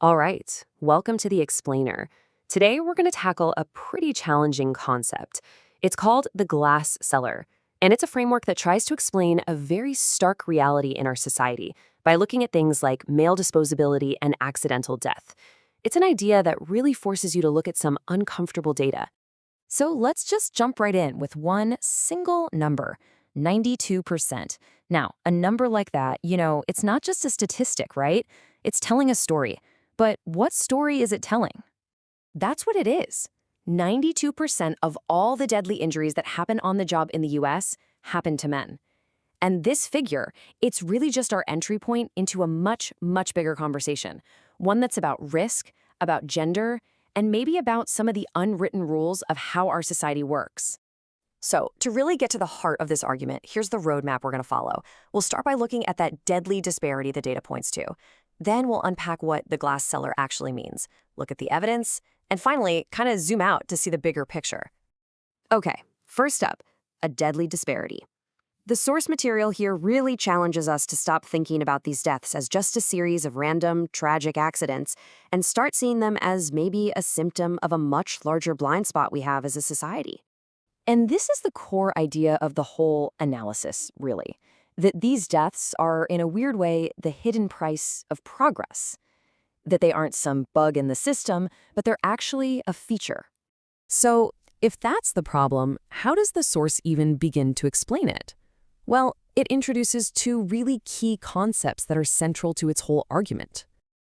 All right, welcome to the Explainer. Today we're going to tackle a pretty challenging concept. It's called the Glass Cellar, and it's a framework that tries to explain a very stark reality in our society by looking at things like male disposability and accidental death. It's an idea that really forces you to look at some uncomfortable data. So let's just jump right in with one single number, 92%. Now, a number like that, it's not just a statistic, right? It's telling a story. But what story is it telling? That's what it is. 92% of all the deadly injuries that happen on the job in the US happen to men. And this figure, it's really just our entry point into a much, much bigger conversation. One that's about risk, about gender, and maybe about some of the unwritten rules of how our society works. So, to really get to the heart of this argument, here's the roadmap we're going to follow. We'll start by looking at that deadly disparity the data points to. Then we'll unpack what the glass cellar actually means, look at the evidence, and finally, kind of zoom out to see the bigger picture. Okay, first up, a deadly disparity. The source material here really challenges us to stop thinking about these deaths as just a series of random, tragic accidents and start seeing them as maybe a symptom of a much larger blind spot we have as a society. And this is the core idea of the whole analysis, really, that these deaths are, in a weird way, the hidden price of progress, that they aren't some bug in the system, but they're actually a feature. So, if that's the problem, how does the source even begin to explain it? Well, it introduces two really key concepts that are central to its whole argument.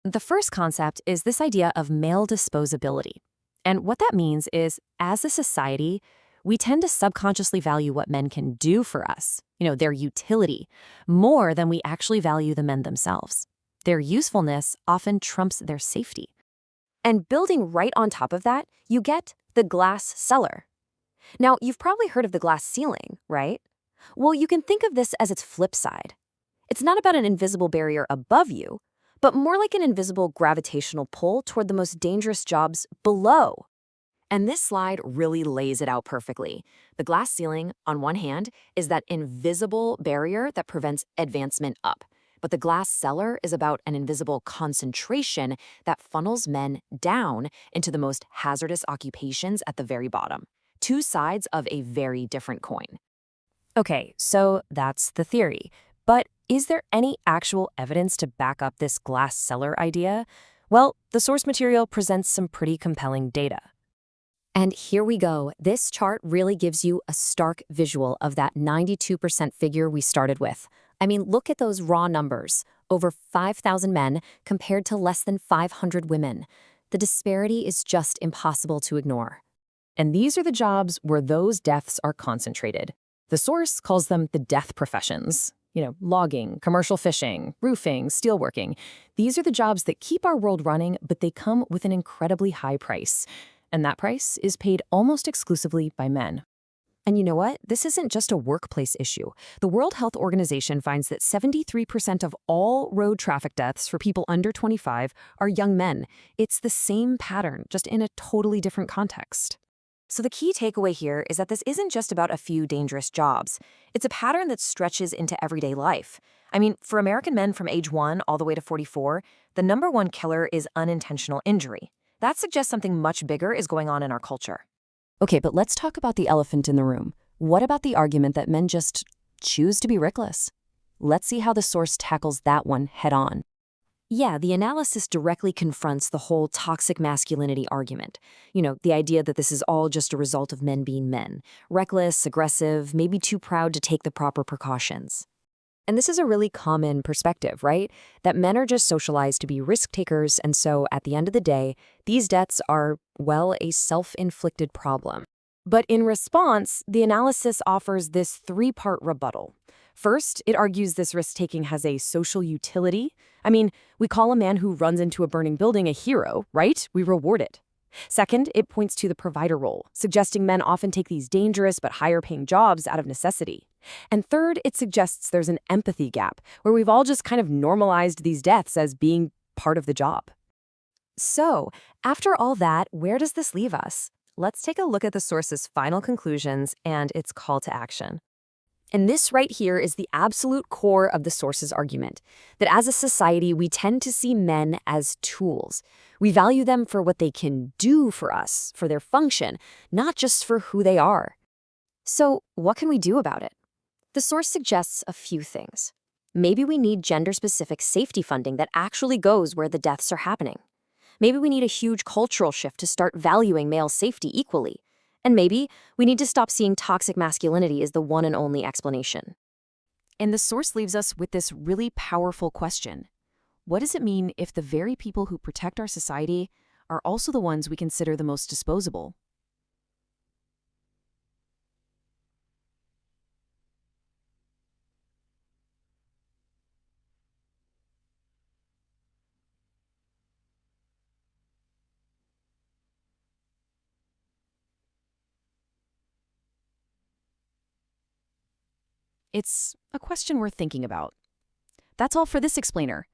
The first concept is this idea of male disposability. And what that means is, as a society, we tend to subconsciously value what men can do for us, their utility, more than we actually value the men themselves. Their usefulness often trumps their safety. And building right on top of that, you get the glass cellar. Now, you've probably heard of the glass ceiling, right? Well, you can think of this as its flip side. It's not about an invisible barrier above you, but more like an invisible gravitational pull toward the most dangerous jobs below. And this slide really lays it out perfectly. The glass ceiling, on one hand, is that invisible barrier that prevents advancement up. But the glass cellar is about an invisible concentration that funnels men down into the most hazardous occupations at the very bottom. Two sides of a very different coin. Okay, so that's the theory. But is there any actual evidence to back up this glass cellar idea? Well, the source material presents some pretty compelling data. And here we go. This chart really gives you a stark visual of that 92% figure we started with. I mean, look at those raw numbers. Over 5,000 men compared to less than 500 women. The disparity is just impossible to ignore. And these are the jobs where those deaths are concentrated. The source calls them the death professions. Logging, commercial fishing, roofing, steelworking. These are the jobs that keep our world running, but they come with an incredibly high price. And that price is paid almost exclusively by men. And you know what? This isn't just a workplace issue. The World Health Organization finds that 73% of all road traffic deaths for people under 25 are young men. It's the same pattern, just in a totally different context. So the key takeaway here is that this isn't just about a few dangerous jobs. It's a pattern that stretches into everyday life. I mean, for American men from age 1 all the way to 44, the number one killer is unintentional injury. That suggests something much bigger is going on in our culture. Okay, but let's talk about the elephant in the room. What about the argument that men just choose to be reckless? Let's see how the source tackles that one head on. Yeah, the analysis directly confronts the whole toxic masculinity argument. The idea that this is all just a result of men being men. Reckless, aggressive, maybe too proud to take the proper precautions. And this is a really common perspective, right? That men are just socialized to be risk takers, and so at the end of the day, these deaths are, well, a self-inflicted problem. But in response, the analysis offers this three-part rebuttal. First, it argues this risk-taking has a social utility. I mean, we call a man who runs into a burning building a hero, right? We reward it. Second, it points to the provider role, suggesting men often take these dangerous but higher-paying jobs out of necessity. And third, it suggests there's an empathy gap, where we've all just kind of normalized these deaths as being part of the job. So, after all that, where does this leave us? Let's take a look at the source's final conclusions and its call to action. And this right here is the absolute core of the source's argument, that as a society, we tend to see men as tools. We value them for what they can do for us, for their function, not just for who they are. So, what can we do about it? The source suggests a few things. Maybe we need gender-specific safety funding that actually goes where the deaths are happening. Maybe we need a huge cultural shift to start valuing male safety equally. And maybe we need to stop seeing toxic masculinity as the one and only explanation. And the source leaves us with this really powerful question. What does it mean if the very people who protect our society are also the ones we consider the most disposable? It's a question worth thinking about. That's all for this explainer.